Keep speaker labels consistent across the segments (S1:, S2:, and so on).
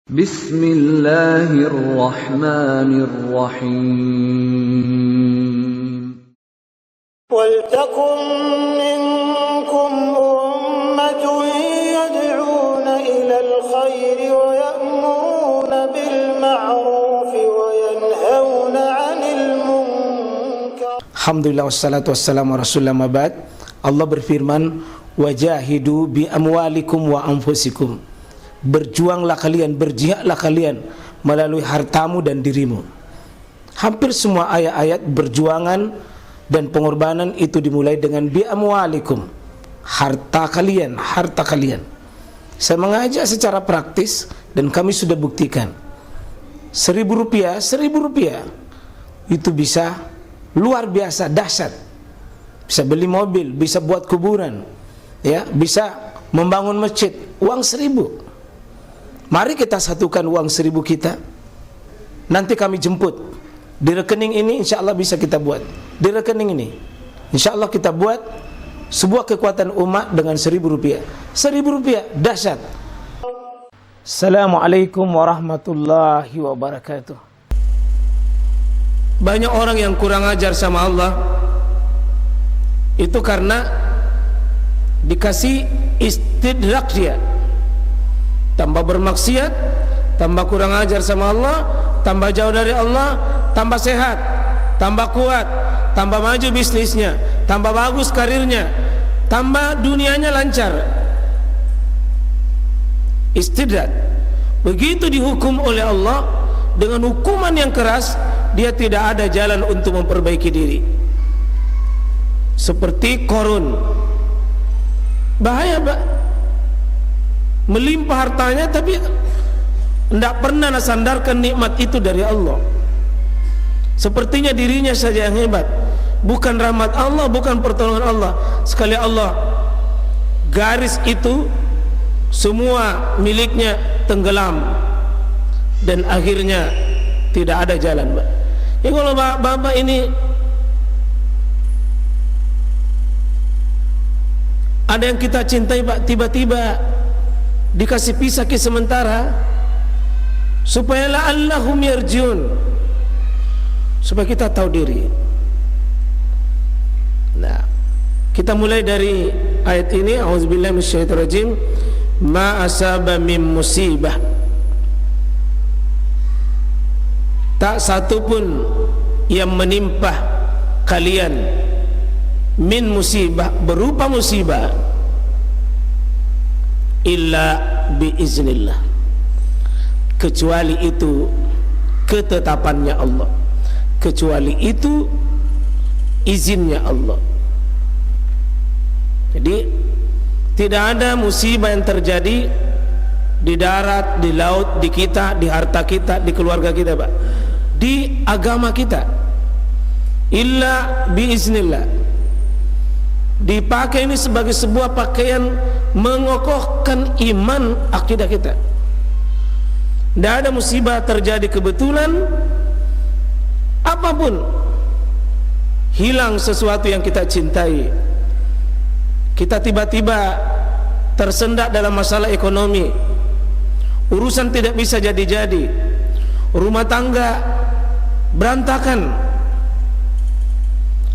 S1: Bismillahirrahmanirrahim.
S2: وَلْتَكُنْ مِنْكُمْ أُمَّةٌ يَدْعُونَ إِلَى الْخَيْرِ وَيَأْمُرُونَ بِالْمَعْرُوفِ وَيَنْهَوْنَ عَنِ الْمُنْكَرِ.
S3: Alhamdulillah wassalatu wassalamu ala rasulillah mabad. Allah berfirman, wajahidu bi amwalikum wa anfusikum. Berjuanglah kalian, berjihadlah kalian melalui hartamu dan dirimu. Hampir semua ayat-ayat berjuangan dan pengorbanan itu dimulai dengan bi amwalikum, harta kalian, harta kalian. Saya mengajak secara praktis dan kami sudah buktikan. Rp1.000 itu bisa luar biasa dahsyat. Bisa beli mobil, bisa buat kuburan, ya, bisa membangun masjid. Uang 1.000. Mari kita satukan uang 1.000 kita. Nanti kami jemput di rekening ini, insya Allah bisa kita buat. Di rekening ini insya Allah kita buat sebuah kekuatan umat dengan Rp1.000. Rp1.000 dahsyat. Assalamualaikum warahmatullahi wabarakatuh. Banyak orang yang kurang ajar sama Allah itu karena dikasih istidrak dia. Tambah bermaksiat, tambah kurang ajar sama Allah, tambah jauh dari Allah, tambah sehat, tambah kuat, tambah maju bisnisnya, tambah bagus karirnya, tambah dunianya lancar. Istidrak. Begitu dihukum oleh Allah dengan hukuman yang keras, dia tidak ada jalan untuk memperbaiki diri. Seperti Qarun. Bahaya, Pak. Melimpah hartanya tapi tidak pernah sandarkan nikmat itu dari Allah. Sepertinya dirinya saja yang hebat, bukan rahmat Allah, bukan pertolongan Allah. Sekali Allah garis itu, semua miliknya tenggelam dan akhirnya tidak ada jalan, Pak. Ya kalau bapak ini ada yang kita cintai, Pak, tiba-tiba dikasih pisah sementara supaya la'allahum yarjiun, supaya kita tahu diri. Nah, kita mulai dari ayat ini. A'udzubillahi minasyaitonirrajim. Ma asaba min musibah, tak satu pun yang menimpa kalian, min musibah, berupa musibah, illa biiznillah, kecuali itu ketetapannya Allah, kecuali itu izinnya Allah. Jadi tidak ada musibah yang terjadi di darat, di laut, di kita, di harta kita, di keluarga kita, Pak, di agama kita, illa biiznillah. Dipakai ini sebagai sebuah pakaian mengokohkan iman akidah kita. Tidak ada musibah terjadi kebetulan. Apapun, hilang sesuatu yang kita cintai, kita tiba-tiba tersendat dalam masalah ekonomi, urusan tidak bisa jadi-jadi, rumah tangga berantakan,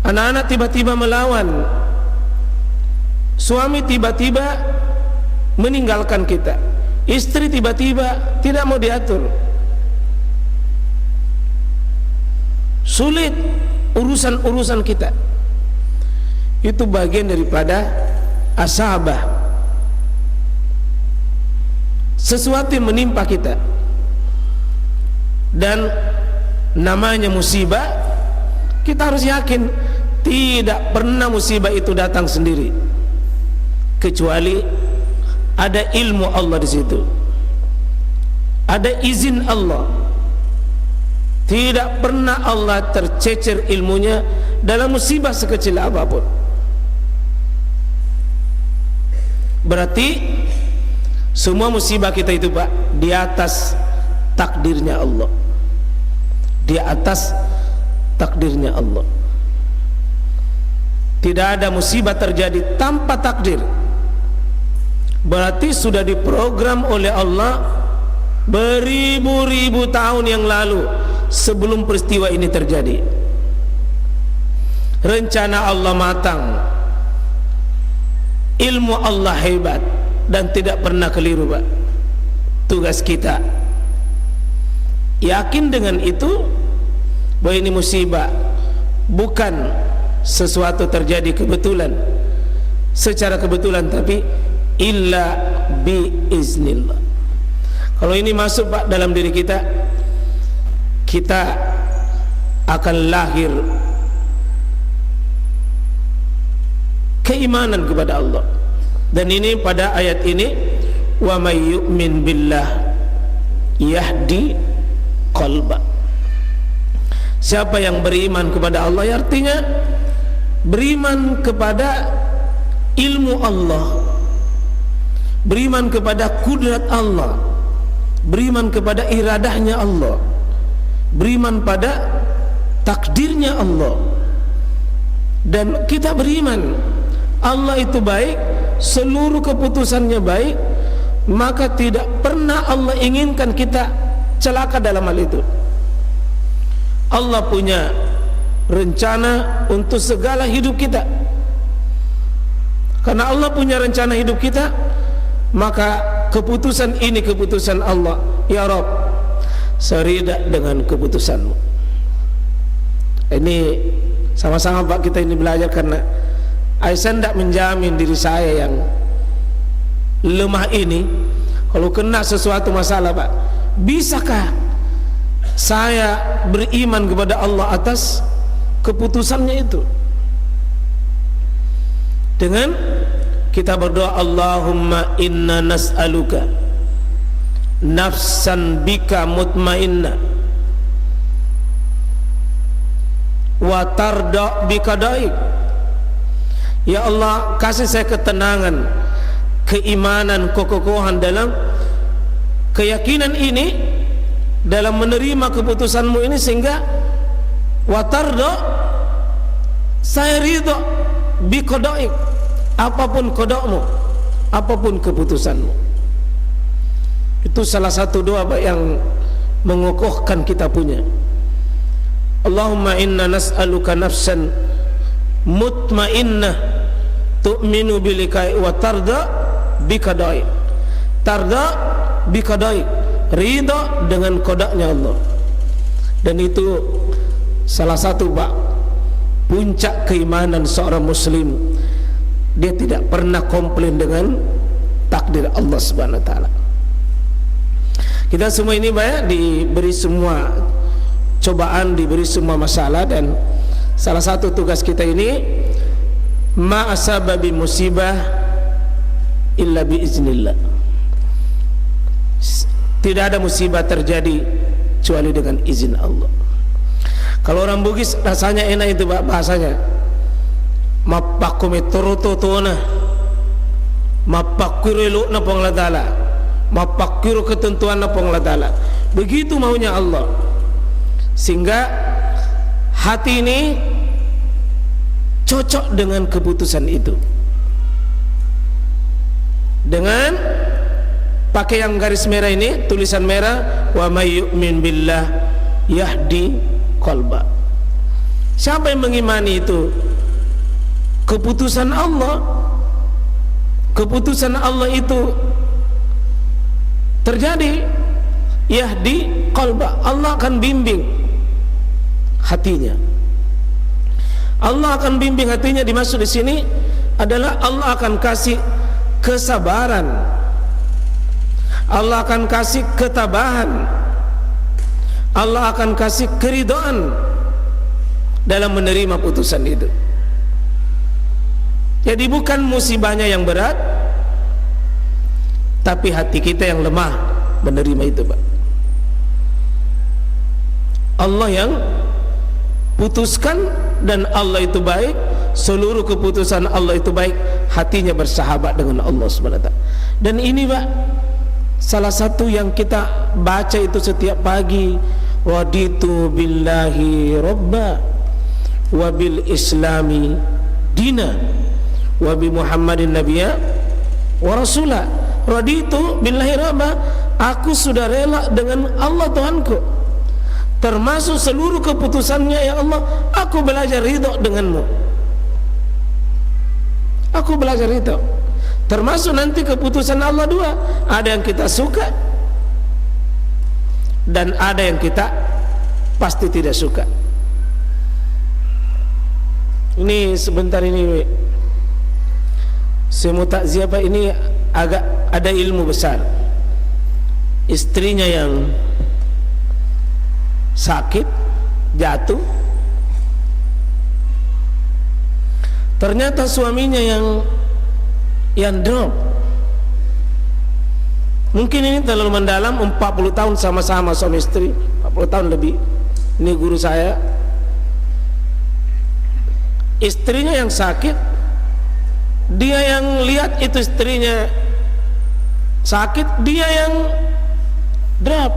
S3: anak-anak tiba-tiba melawan, suami tiba-tiba meninggalkan kita, istri tiba-tiba tidak mau diatur, sulit urusan-urusan kita. Itu bagian daripada asabah, sesuatu yang menimpa kita. Dan namanya musibah, kita harus yakin tidak pernah musibah itu datang sendiri, kecuali ada ilmu Allah di situ, ada izin Allah. Tidak pernah Allah tercecer ilmunya dalam musibah sekecil apapun. Berarti semua musibah kita itu, Pak, di atas takdirnya Allah, di atas takdirnya Allah. Tidak ada musibah terjadi tanpa takdir. Berarti sudah diprogram oleh Allah beribu-ribu tahun yang lalu sebelum peristiwa ini terjadi. Rencana Allah matang, ilmu Allah hebat dan tidak pernah keliru, Pak. Tugas kita yakin dengan itu, bahwa ini musibah bukan sesuatu terjadi kebetulan, secara kebetulan, tapi illa biiznillah. Kalau ini masuk, Pak, dalam diri kita, kita akan lahir keimanan kepada Allah. Dan ini pada ayat ini, wa may yu'min billah yahdi qalba. Siapa yang beriman kepada Allah, artinya beriman kepada ilmu Allah, beriman kepada kudrat Allah, beriman kepada iradahnya Allah, beriman pada takdirnya Allah. Dan kita beriman Allah itu baik, seluruh keputusannya baik, maka tidak pernah Allah inginkan kita celaka dalam hal itu. Allah punya rencana untuk segala hidup kita. Karena Allah punya rencana hidup kita, maka keputusan ini keputusan Allah. Ya Rabb, serida dengan keputusanmu. Ini sama-sama, Pak, kita ini belajar, karena saya tidak menjamin diri saya yang lemah ini, kalau kena sesuatu masalah, Pak, bisakah saya beriman kepada Allah atas keputusannya itu? Dengan kita berdoa, Allahumma inna nas'aluka nafsan bika mutmainnah wa tarda bika daik. Ya Allah, kasih saya ketenangan, keimanan, kekokohan dalam keyakinan ini, dalam menerima keputusanmu ini, sehingga watardo, saya ridho bi qadaik, apapun qadakmu, apapun keputusanmu. Itu salah satu doa, Pak, yang mengokohkan kita punya. Allahumma inna nas'aluka nafsan mutmainnah tu'minu bilikai wa tarda bi qadaik. Tarda bi qadaik, ridha dengan kodaknya Allah. Dan itu salah satu, Pak, puncak keimanan seorang muslim. Dia tidak pernah komplain dengan takdir Allah Subhanahu wa taala. Kita semua ini, Pak, ya, diberi semua cobaan, diberi semua masalah, dan salah satu tugas kita ini, ma asababi musibah illa biiznillah. Tidak ada musibah terjadi kecuali dengan izin Allah. Kalau orang Bugis rasanya enak itu, Pak, bahasanya. Mapakumi turututuna, mapakiru na Allah Ta'ala, mapakiru ketentuan na Allah Ta'ala. Begitu maunya Allah, sehingga hati ini cocok dengan keputusan itu. Dengan pakai yang garis merah ini, tulisan merah, wa may yu'min billah yahdi qalba. Siapa yang mengimani itu keputusan Allah, keputusan Allah itu terjadi, yahdi qalba, Allah akan bimbing hatinya. Allah akan bimbing hatinya. Dimaksud di sini adalah Allah akan kasih kesabaran, Allah akan kasih ketabahan, Allah akan kasih keridhaan dalam menerima putusan itu. Jadi bukan musibahnya yang berat, tapi hati kita yang lemah menerima itu, Pak. Allah yang putuskan, dan Allah itu baik, seluruh keputusan Allah itu baik, hatinya bersahabat dengan Allah SWT. Dan ini, Pak, salah satu yang kita baca itu setiap pagi, raditu billahi robba wa bil islami dina wa bi muhammadin nabiyya wa rasulah. Raditu billahi robba, aku sudah rela dengan Allah Tuhanku, termasuk seluruh keputusannya. Ya Allah, aku belajar ridho denganmu. Aku belajar ridho, termasuk nanti keputusan Allah dua. Ada yang kita suka dan ada yang kita pasti tidak suka. Ini sebentar ini saya mau takziah, Pak. Ini agak ada ilmu besar. Istrinya yang sakit, jatuh, ternyata suaminya yang drop. Mungkin ini terlalu mendalam. 40 tahun sama-sama suami istri, 40 tahun lebih. Ini guru saya. Istrinya yang sakit, dia yang lihat itu istrinya sakit, dia yang drop.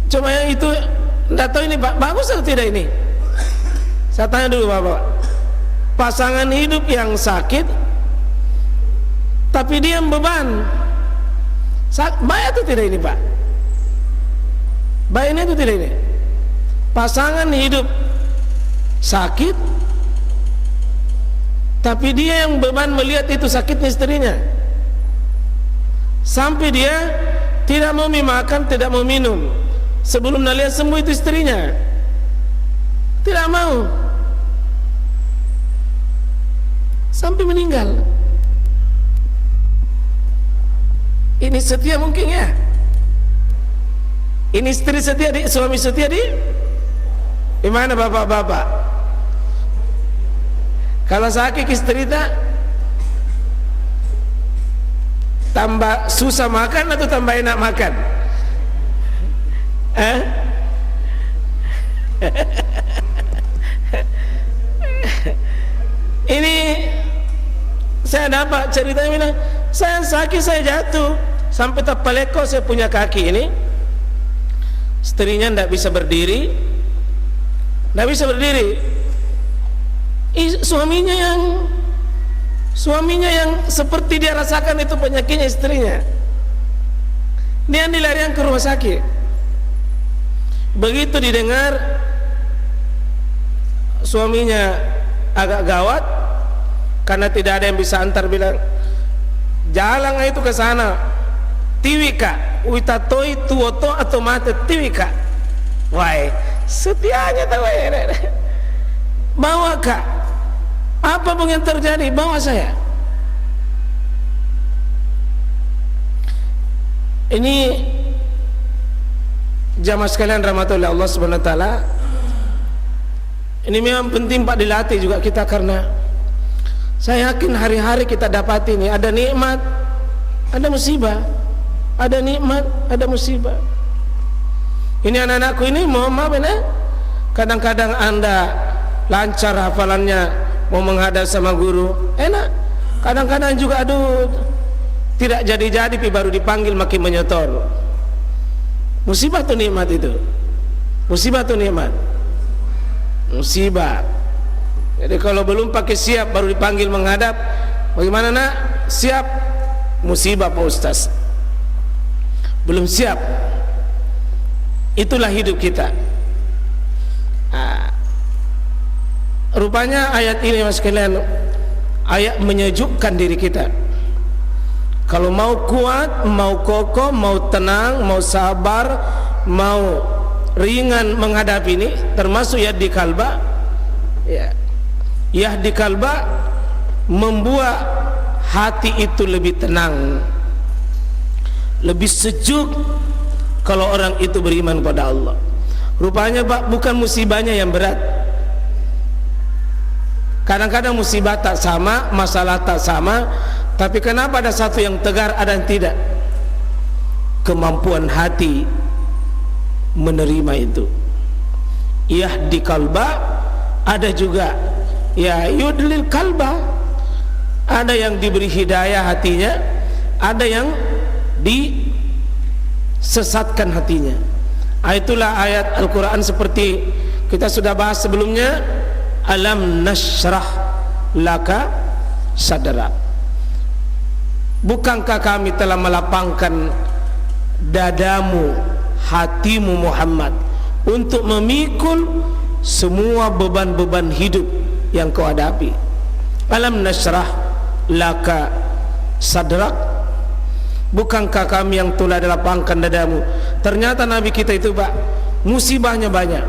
S3: Coba yang itu, tidak tahu ini bagus atau tidak ini. Saya tanya dulu Bapak, pasangan hidup yang sakit tapi dia beban, baik atau tidak ini Pak? Baiknya itu tidak ini? Pasangan hidup sakit tapi dia yang beban melihat itu sakitnya istrinya, sampai dia tidak mau makan, tidak mau minum sebelum melihat sembuh itu istrinya. Tidak mau, sampai meninggal. Ini setia mungkin ya? Ini istri setia, suami setia di mana bapak-bapak? Kalau sakit istri tak tambah susah makan atau tambah enak makan? Ini saya dapat ceritanya, bilang saya sakit, saya jatuh sampai tapaleko saya punya kaki ini. Istrinya tidak bisa berdiri, tidak bisa berdiri. Suaminya yang seperti dia rasakan itu penyakitnya istrinya. Dia dilarikan ke rumah sakit. Begitu didengar suaminya agak gawat karena tidak ada yang bisa antar, bilang jalan itu ke sana, tiwika witatoi tuoto atau mate tiwika. Wah, setianya tahu bawa kak, apa pun yang terjadi bawa saya. Ini jamaah sekalian rahmatullah Allah subhanahu wa ta'ala, ini memang penting Pak dilatih juga kita, karena saya yakin hari-hari kita dapati ini ada nikmat, ada musibah, ada nikmat, ada musibah. Ini anak-anakku ini mohon maaf ya, kadang-kadang Anda lancar hafalannya, mau menghadap sama guru enak, kadang-kadang juga aduh tidak jadi-jadi, baru dipanggil makin menyetor. Musibah tuh nikmat itu, musibah tuh nikmat, musibah. Jadi kalau belum pakai siap baru dipanggil menghadap, bagaimana nak? Siap, musibah Pak Ustaz. Belum siap, itulah hidup kita. Rupanya ayat ini mas sekalian, ayat menyejukkan diri kita. Kalau mau kuat, mau kokoh, mau tenang, mau sabar, mau ringan menghadapi ini, termasuk yahdi kalba, ya, yahdi kalba membuat hati itu lebih tenang, lebih sejuk kalau orang itu beriman kepada Allah. Rupanya Pak, bukan musibahnya yang berat. Kadang-kadang musibah tak sama, masalah tak sama, tapi kenapa ada satu yang tegar, ada yang tidak? Kemampuan hati menerima itu. Yahdi kalba, ada juga ya yudlil kalba. Ada yang diberi hidayah hatinya, ada yang disesatkan hatinya. Itulah ayat Al-Quran seperti kita sudah bahas sebelumnya, alam nashrah laka sadrak. bukankah kami telah melapangkan dadamu, hatimu Muhammad, untuk memikul semua beban-beban hidup yang kau hadapi. Alam nashrah laka sadrak, bukankah kami yang telah dilapangkan dadamu. Ternyata Nabi kita itu Pak, musibahnya banyak.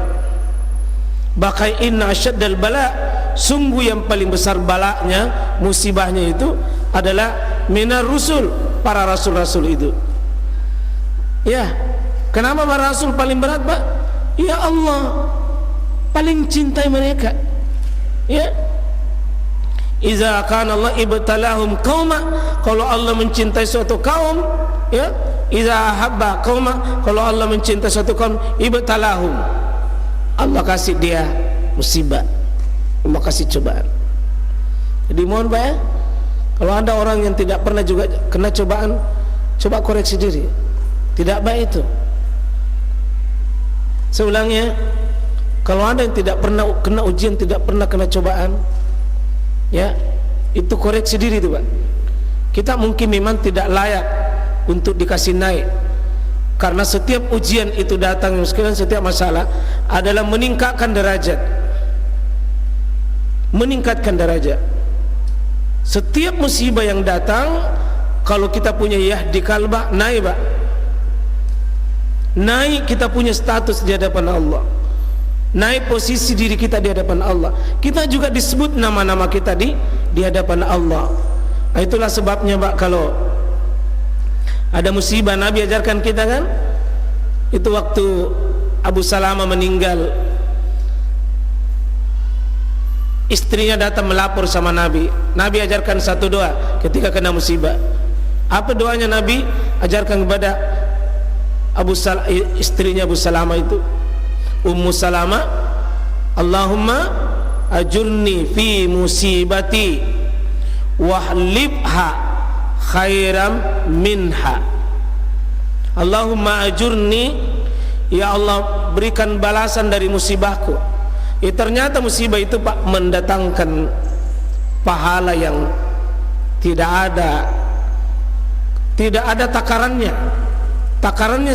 S3: Bahkan inna asyaddal bala, sungguh yang paling besar balanya, musibahnya itu adalah minar rusul, para rasul-rasul itu. Ya, kenapa para rasul paling berat Pak? Ya Allah paling cintai mereka. Ya, iza kana Allah ibtalahum qauma, kalau Allah mencintai suatu kaum, ya, iza habba qauma, kalau Allah mencintai suatu kaum, ibtalahum, Allah kasih dia musibah, Allah kasih cobaan. Jadi mohon Pak ya, kalau ada orang yang tidak pernah juga kena cobaan, coba koreksi diri. Tidak baik itu. Seulangnya, kalau ada yang tidak pernah kena ujian, tidak pernah kena cobaan, ya, itu koreksi diri itu Pak. Kita mungkin memang tidak layak untuk dikasih naik, karena setiap ujian itu datang, setiap masalah adalah meningkatkan derajat, meningkatkan derajat. Setiap musibah yang datang, kalau kita punya yahdi kalbah, naik Pak, naik kita punya status di hadapan Allah, naik posisi diri kita di hadapan Allah. Kita juga disebut nama-nama kita di hadapan Allah. Nah, itulah sebabnya Pak, kalau ada musibah, Nabi ajarkan kita kan, itu waktu Abu Salama meninggal, istrinya datang melapor sama Nabi. Nabi ajarkan satu doa ketika kena musibah. Apa doanya Nabi ajarkan kepada istrinya Abu Salama itu, Ummu Salama? Allahumma ajurni fi musibati wahlibha khairam minha. Allahumma ajurni, ya Allah berikan balasan dari musibahku. Ternyata musibah itu Pak mendatangkan pahala yang tidak ada takarannya. Takarannya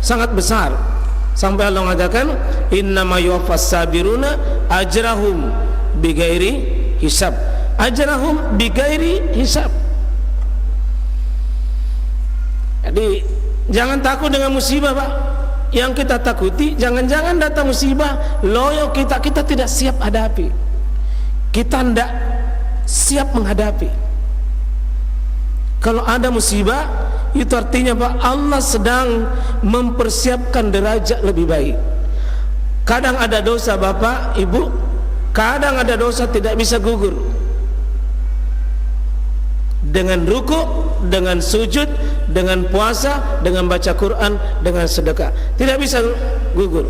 S3: sangat besar, sampai Allah mengatakan innama yuwaffas sabiruna ajrahum bighairi hisab. Ajrahum bighairi hisab. Jadi jangan takut dengan musibah Pak. Yang kita takuti, jangan-jangan datang musibah, loyo kita tidak siap hadapi, kita tidak siap menghadapi. Kalau ada musibah, itu artinya Pak, Allah sedang mempersiapkan derajat lebih baik. Kadang ada dosa Bapak, Ibu, kadang ada dosa tidak bisa gugur. Dengan ruku, dengan sujud, dengan puasa, dengan baca Quran, dengan sedekah, tidak bisa gugur.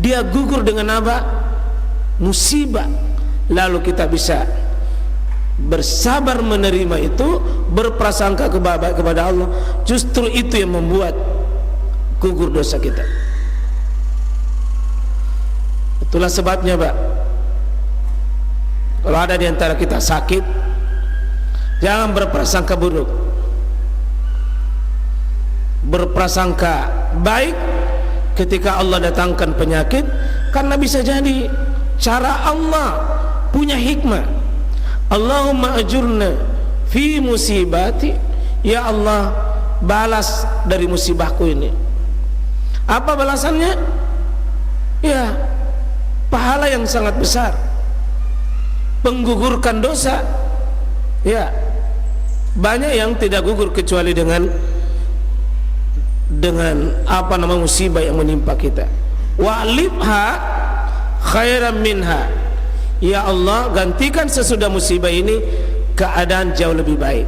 S3: Dia gugur dengan apa? Musibah. Lalu kita bisa bersabar menerima itu, berprasangka kepada Allah. Justru itu yang membuat gugur dosa kita. Itulah sebabnya Pak, kalau ada di antara kita sakit, jangan berprasangka buruk, berprasangka baik ketika Allah datangkan penyakit, karena bisa jadi cara Allah punya hikmah. Allahumma ajurna fi musibati, ya Allah balas dari musibahku ini. Apa balasannya? Ya, pahala yang sangat besar, penggugurkan dosa. Ya, banyak yang tidak gugur kecuali dengan apa nama musibah yang menimpa kita. Wa'libha khairan minha, ya Allah gantikan sesudah musibah ini keadaan jauh lebih baik.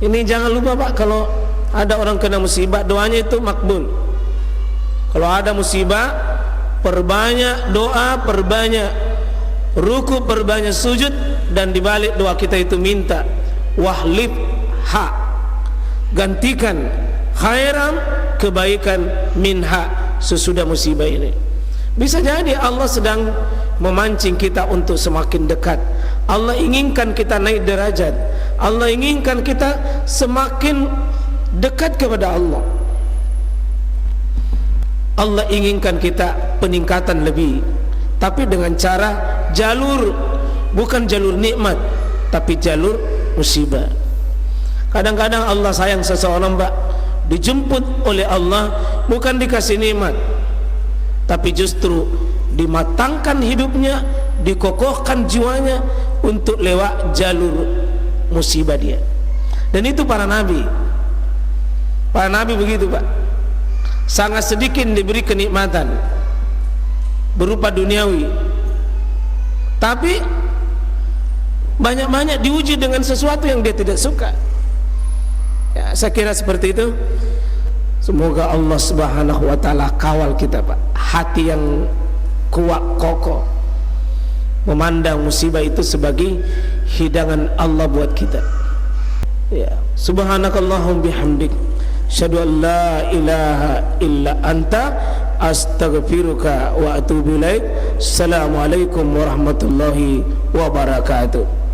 S3: Ini jangan lupa Pak, kalau ada orang kena musibah, doanya itu makbul. Kalau ada musibah, perbanyak doa, perbanyak ruku, perbanyak sujud, dan dibalik doa kita itu minta wahlibha, gantikan khairan, kebaikan, minha, sesudah musibah ini. Bisa jadi Allah sedang memancing kita untuk semakin dekat. Allah inginkan kita naik derajat. Allah inginkan kita semakin dekat kepada Allah. Allah inginkan kita peningkatan lebih, tapi dengan cara jalur, bukan jalur nikmat, tapi jalur musibah. Kadang-kadang Allah sayang seseorang, Pak, dijemput oleh Allah bukan dikasih nikmat, tapi justru dimatangkan hidupnya, dikokohkan jiwanya untuk lewat jalur musibah dia. Dan itu para nabi begitu, Pak. Sangat sedikit diberi kenikmatan berupa duniawi, tapi banyak-banyak diuji dengan sesuatu yang dia tidak suka. Ya, saya kira seperti itu. Semoga Allah Subhanahu wa taala kawal kita, Pak. Hati yang kuat kokoh memandang musibah itu sebagai hidangan Allah buat kita. Ya, subhanakallahum bihamdik, asyhadu an la ilaha illa anta, astaghfiruka wa atubu ilaik. Assalamualaikum warahmatullahi wabarakatuh.